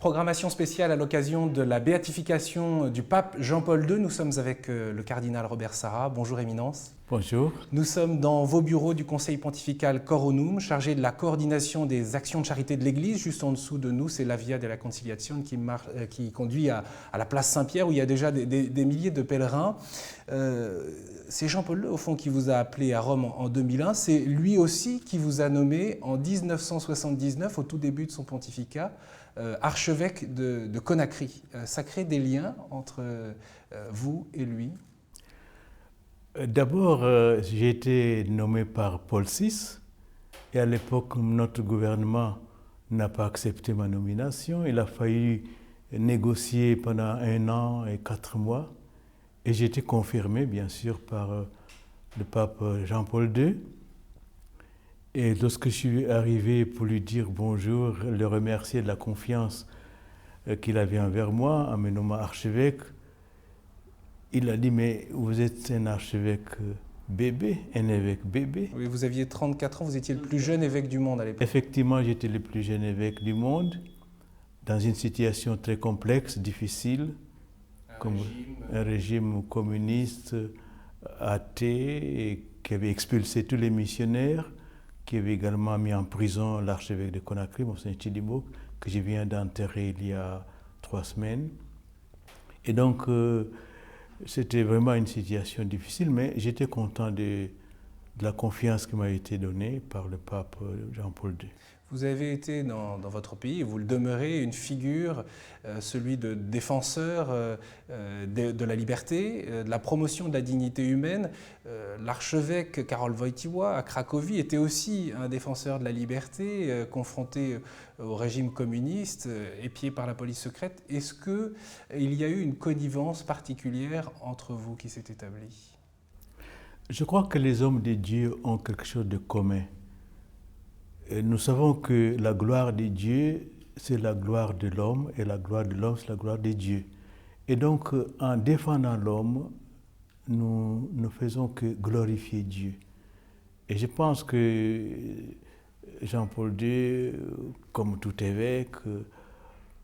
Programmation spéciale à l'occasion de la béatification du pape Jean-Paul II. Nous sommes avec le cardinal Robert Sarra. Bonjour Éminence. Bonjour. Nous sommes dans vos bureaux du Conseil pontifical Coronum, chargé de la coordination des actions de charité de l'Église. Juste en dessous de nous, c'est la Via della Conciliazione qui conduit à la place Saint-Pierre, où il y a déjà des milliers de pèlerins. C'est Jean-Paul II, au fond, qui vous a appelé à Rome en 2001. C'est lui aussi qui vous a nommé en 1979, au tout début de son pontificat, archevêque de Conakry. Ça crée des liens entre vous et lui? D'abord, j'ai été nommé par Paul VI et à l'époque, notre gouvernement n'a pas accepté ma nomination. Il a fallu négocier pendant 1 an et 4 mois et j'ai été confirmé, bien sûr, par le pape Jean-Paul II. Et lorsque je suis arrivé pour lui dire bonjour, le remercier de la confiance qu'il avait envers moi en me nommant archevêque, il a dit, mais vous êtes un archevêque bébé, un évêque bébé. Oui, vous aviez 34 ans, vous étiez le plus jeune évêque du monde à l'époque. Effectivement, j'étais le plus jeune évêque du monde, dans une situation très complexe, difficile, comme un régime communiste, athée, et qui avait expulsé tous les missionnaires, qui avait également mis en prison l'archevêque de Conakry, Monseigneur Chidimok, que je viens d'enterrer il y a 3 semaines. Et donc, c'était vraiment une situation difficile, mais j'étais content de la confiance qui m'a été donnée par le pape Jean-Paul II. Vous avez été dans votre pays, et vous le demeurez, une figure, celui de défenseur de la liberté, de la promotion de la dignité humaine. L'archevêque Karol Wojtyła à Cracovie était aussi un défenseur de la liberté, confronté au régime communiste, épié par la police secrète. Est-ce qu'il y a eu une connivence particulière entre vous qui s'est établie? Je crois que les hommes de Dieu ont quelque chose de commun. Nous savons que la gloire de Dieu, c'est la gloire de l'homme, et la gloire de l'homme, c'est la gloire de Dieu. Et donc, en défendant l'homme, nous ne faisons que glorifier Dieu. Et je pense que Jean-Paul II, comme tout évêque,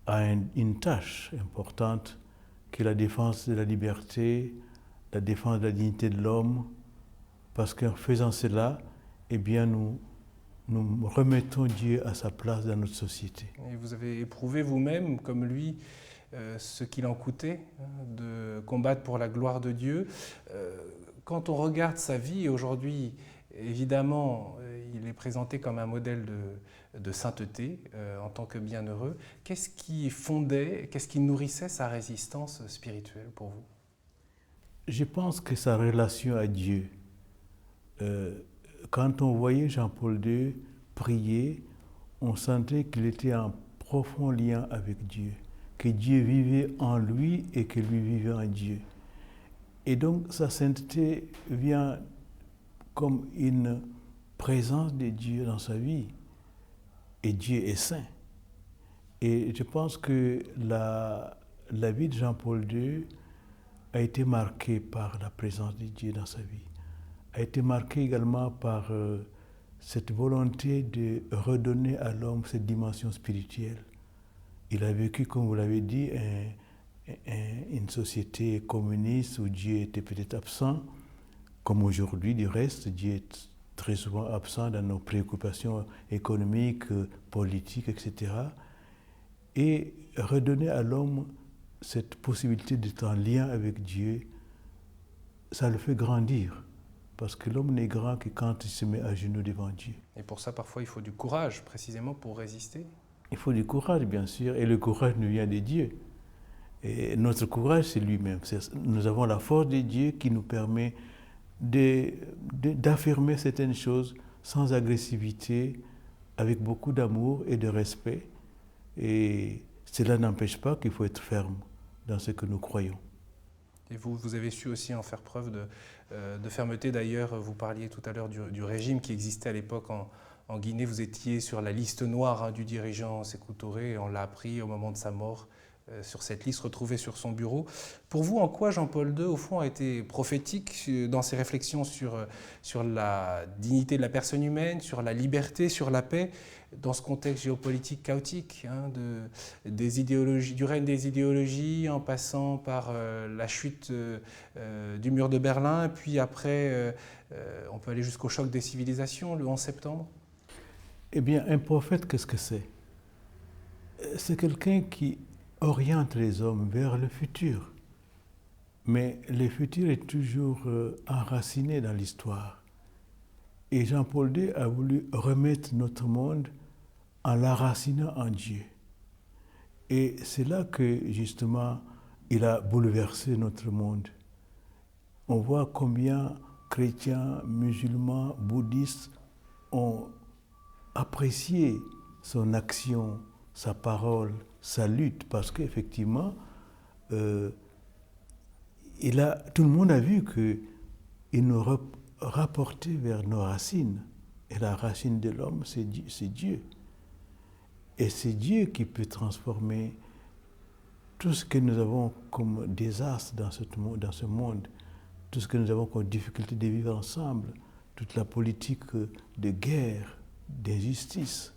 a une tâche importante, qui est la défense de la liberté, la défense de la dignité de l'homme, parce qu'en faisant cela, eh bien, nous remettons Dieu à sa place dans notre société. Et vous avez éprouvé vous-même, comme lui, ce qu'il en coûtait de combattre pour la gloire de Dieu. Quand on regarde sa vie aujourd'hui, évidemment, il est présenté comme un modèle de sainteté en tant que bienheureux. Qu'est-ce qui fondait, qu'est-ce qui nourrissait sa résistance spirituelle pour vous? Je pense que sa relation à Dieu. Quand on voyait Jean-Paul II prier, on sentait qu'il était en profond lien avec Dieu, que Dieu vivait en lui et que lui vivait en Dieu. Et donc sa sainteté vient comme une présence de Dieu dans sa vie. Et Dieu est saint. Et je pense que la vie de Jean-Paul II a été marquée par la présence de Dieu dans sa vie. A été marqué également par cette volonté de redonner à l'homme cette dimension spirituelle. Il a vécu, comme vous l'avez dit, une société communiste où Dieu était peut-être absent, comme aujourd'hui du reste, Dieu est très souvent absent dans nos préoccupations économiques, politiques, etc. Et redonner à l'homme cette possibilité d'être en lien avec Dieu, ça le fait grandir. Parce que l'homme n'est grand que quand il se met à genoux devant Dieu. Et pour ça, parfois, il faut du courage, précisément, pour résister. Il faut du courage, bien sûr, et le courage nous vient de Dieu. Et notre courage, c'est lui-même. Nous avons la force de Dieu qui nous permet d'affirmer certaines choses sans agressivité, avec beaucoup d'amour et de respect. Et cela n'empêche pas qu'il faut être ferme dans ce que nous croyons. Et vous avez su aussi en faire preuve de fermeté. D'ailleurs, vous parliez tout à l'heure du régime qui existait à l'époque en Guinée. Vous étiez sur la liste noire du dirigeant Sékou Touré, et on l'a appris au moment de sa mort, sur cette liste retrouvée sur son bureau. Pour vous, en quoi Jean-Paul II, au fond, a été prophétique dans ses réflexions sur la dignité de la personne humaine, sur la liberté, sur la paix? dans ce contexte géopolitique chaotique, hein, des idéologies, du règne des idéologies, en passant par la chute du mur de Berlin, puis après, on peut aller jusqu'au choc des civilisations, le 11 septembre? Eh bien, un prophète, qu'est-ce que c'est? C'est quelqu'un qui oriente les hommes vers le futur. Mais le futur est toujours enraciné dans l'histoire. Et Jean-Paul II a voulu remettre notre monde en l'enracinant en Dieu. Et c'est là que, justement, il a bouleversé notre monde. On voit combien chrétiens, musulmans, bouddhistes ont apprécié son action, sa parole, sa lutte, parce qu'effectivement, tout le monde a vu qu'il nous rapportait vers nos racines. Et la racine de l'homme, c'est Dieu. Et c'est Dieu qui peut transformer tout ce que nous avons comme désastre dans ce monde, tout ce que nous avons comme difficulté de vivre ensemble, toute la politique de guerre, d'injustice.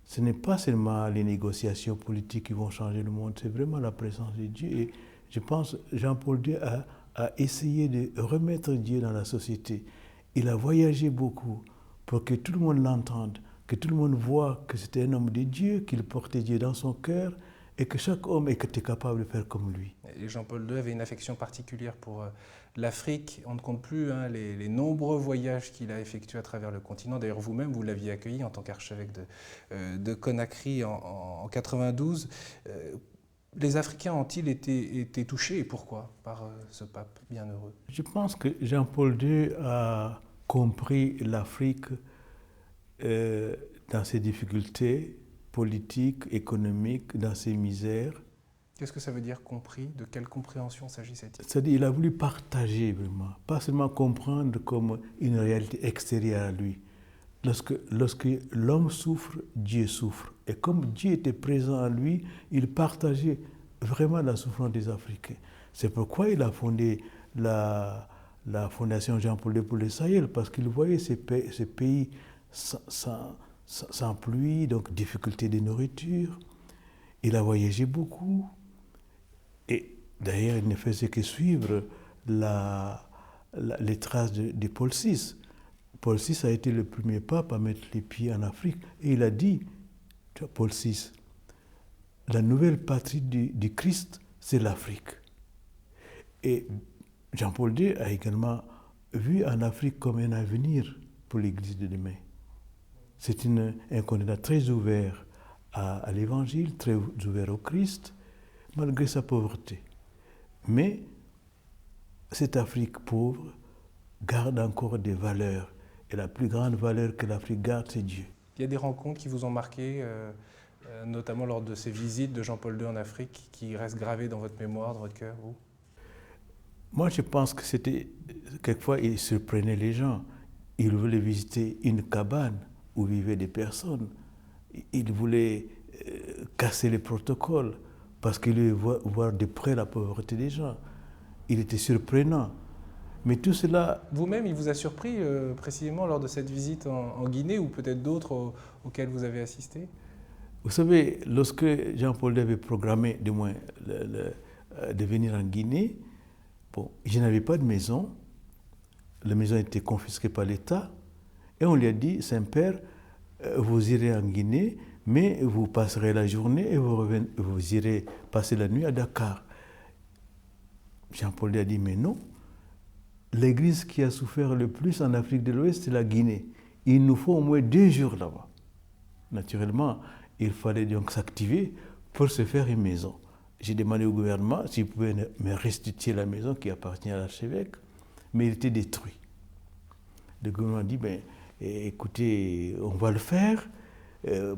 Ce n'est pas seulement les négociations politiques qui vont changer le monde, c'est vraiment la présence de Dieu. Et je pense que Jean-Paul II a essayé de remettre Dieu dans la société. Il a voyagé beaucoup pour que tout le monde l'entende, que tout le monde voit que c'était un homme de Dieu, qu'il portait Dieu dans son cœur et que chaque homme était capable de faire comme lui. Et Jean-Paul II avait une affection particulière pour l'Afrique. On ne compte plus les nombreux voyages qu'il a effectués à travers le continent. D'ailleurs, vous-même, vous l'aviez accueilli en tant qu'archevêque de Conakry en 92. Les Africains ont-ils été touchés et pourquoi par ce pape bienheureux? Je pense que Jean-Paul II a compris l'Afrique dans ses difficultés politiques, économiques, dans ses misères. Qu'est-ce que ça veut dire compris? De quelle compréhension s'agissait-il? C'est-à-dire qu'il a voulu partager vraiment, pas seulement comprendre comme une réalité extérieure à lui. Lorsque l'homme souffre, Dieu souffre. Et comme Dieu était présent en lui, il partageait vraiment la souffrance des Africains. C'est pourquoi il a fondé la Fondation Jean-Paul II pour le Sahel, parce qu'il voyait ces pays sans pluie, donc difficulté de nourriture. Il a voyagé beaucoup. Et d'ailleurs, il ne faisait que suivre les traces de Paul VI. Paul VI a été le premier pape à mettre les pieds en Afrique. Et il a dit, Paul VI, la nouvelle patrie du Christ, c'est l'Afrique. Et Jean-Paul II a également vu en Afrique comme un avenir pour l'Église de demain. C'est un continent très ouvert à l'Évangile, très ouvert au Christ, malgré sa pauvreté. Mais cette Afrique pauvre garde encore des valeurs. Et la plus grande valeur que l'Afrique garde, c'est Dieu. Il y a des rencontres qui vous ont marqué, notamment lors de ces visites de Jean-Paul II en Afrique, qui restent gravées dans votre mémoire, dans votre cœur, vous? Moi, je pense que c'était... Quelquefois, il surprenait les gens. Il voulait visiter une cabane où vivaient des personnes. Il voulait casser les protocoles parce qu'il voulait voir de près la pauvreté des gens. Il était surprenant. Mais tout cela... Vous-même, il vous a surpris précisément lors de cette visite en Guinée ou peut-être d'autres auxquelles vous avez assisté? Vous savez, lorsque Jean-Paul II avait programmé, du moins, de venir en Guinée, bon, je n'avais pas de maison. La maison était confisquée par l'État. Et on lui a dit, Saint-Père, vous irez en Guinée, mais vous passerez la journée et vous irez passer la nuit à Dakar. Jean-Paul II a dit, mais non. L'église qui a souffert le plus en Afrique de l'Ouest, c'est la Guinée. Il nous faut au moins 2 jours là-bas. Naturellement, il fallait donc s'activer pour se faire une maison. J'ai demandé au gouvernement s'il pouvait me restituer la maison qui appartient à l'archevêque, mais il était détruit. Le gouvernement a dit, ben, écoutez, on va le faire,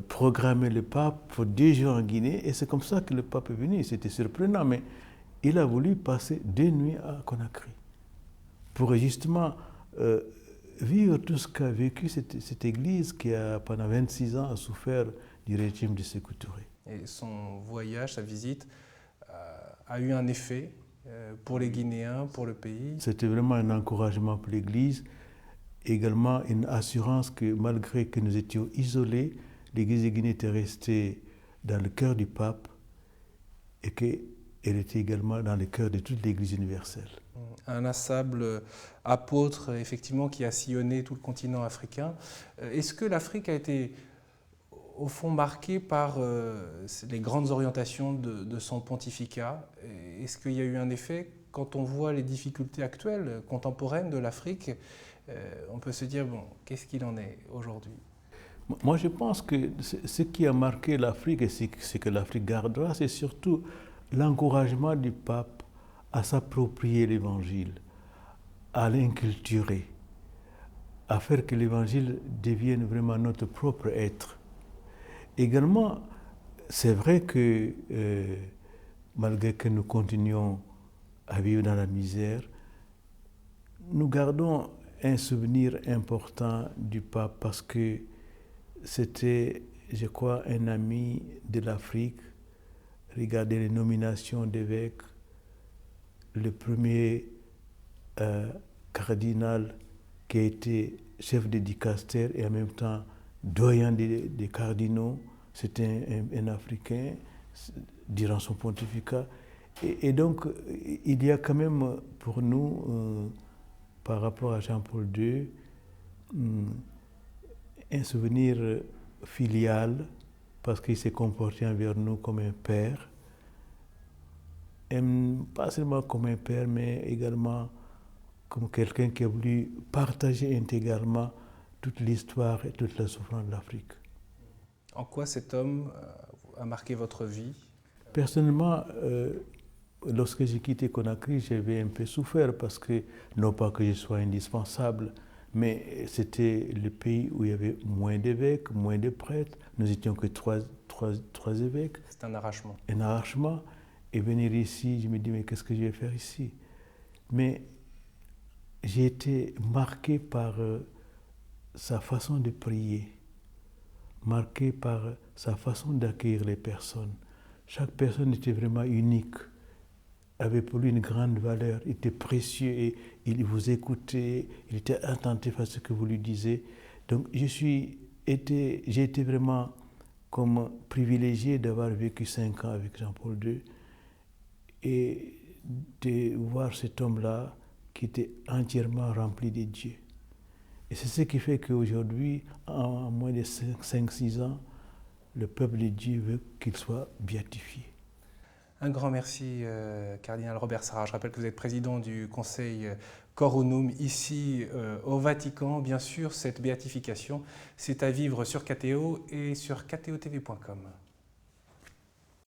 programmer le pape pour 2 jours en Guinée, et c'est comme ça que le pape est venu. C'était surprenant, mais il a voulu passer 2 nuits à Conakry pour justement vivre tout ce qu'a vécu cette église qui, pendant 26 ans, a souffert du régime de Sékou Touré. Et son voyage, sa visite, a eu un effet pour les Guinéens, pour le pays? C'était vraiment un encouragement pour l'Église, également une assurance que malgré que nous étions isolés, l'Église de Guinée était restée dans le cœur du pape et qu'elle était également dans le cœur de toute l'Église universelle. Un insassable apôtre, effectivement, qui a sillonné tout le continent africain. Est-ce que l'Afrique a été, au fond, marquée par les grandes orientations de son pontificat? Est-ce qu'il y a eu un effet? Quand on voit les difficultés actuelles, contemporaines de l'Afrique, on peut se dire, bon, qu'est-ce qu'il en est aujourd'hui? Moi, je pense que ce qui a marqué l'Afrique et ce que l'Afrique gardera, c'est surtout l'encouragement du pape à s'approprier l'Évangile, à l'inculturer, à faire que l'Évangile devienne vraiment notre propre être. Également, c'est vrai que malgré que nous continuons à vivre dans la misère, nous gardons un souvenir important du pape parce que c'était, je crois, un ami de l'Afrique. Regardez les nominations d'évêques. Le premier cardinal qui a été chef de dicaster et en même temps doyen des cardinaux, c'était un Africain durant son pontificat. Et donc, il y a quand même pour nous, par rapport à Jean-Paul II, un souvenir filial parce qu'il s'est comporté envers nous comme un père. Et pas seulement comme un père, mais également comme quelqu'un qui a voulu partager intégralement toute l'histoire et toute la souffrance de l'Afrique. En quoi cet homme a marqué votre vie? Personnellement, lorsque j'ai quitté Conakry, j'avais un peu souffert parce que, non pas que je sois indispensable, mais c'était le pays où il y avait moins d'évêques, moins de prêtres. Nous étions que trois évêques. C'est un arrachement. Un arrachement. Et venir ici, je me dis, mais qu'est-ce que je vais faire ici? Mais j'ai été marqué par sa façon de prier, marqué par sa façon d'accueillir les personnes. Chaque personne était vraiment unique, avait pour lui une grande valeur, était précieux et il vous écoutait, il était attentif à ce que vous lui disiez. Donc j'ai été vraiment comme privilégié d'avoir vécu 5 ans avec Jean-Paul II et de voir cet homme-là qui était entièrement rempli de Dieu. Et c'est ce qui fait qu'aujourd'hui, en moins de 5-6 ans, le peuple de Dieu veut qu'il soit béatifié. Un grand merci, cardinal Robert Sarrat. Je rappelle que vous êtes président du conseil Coronum ici au Vatican. Bien sûr, cette béatification, c'est à vivre sur KTO et sur ktotv.com.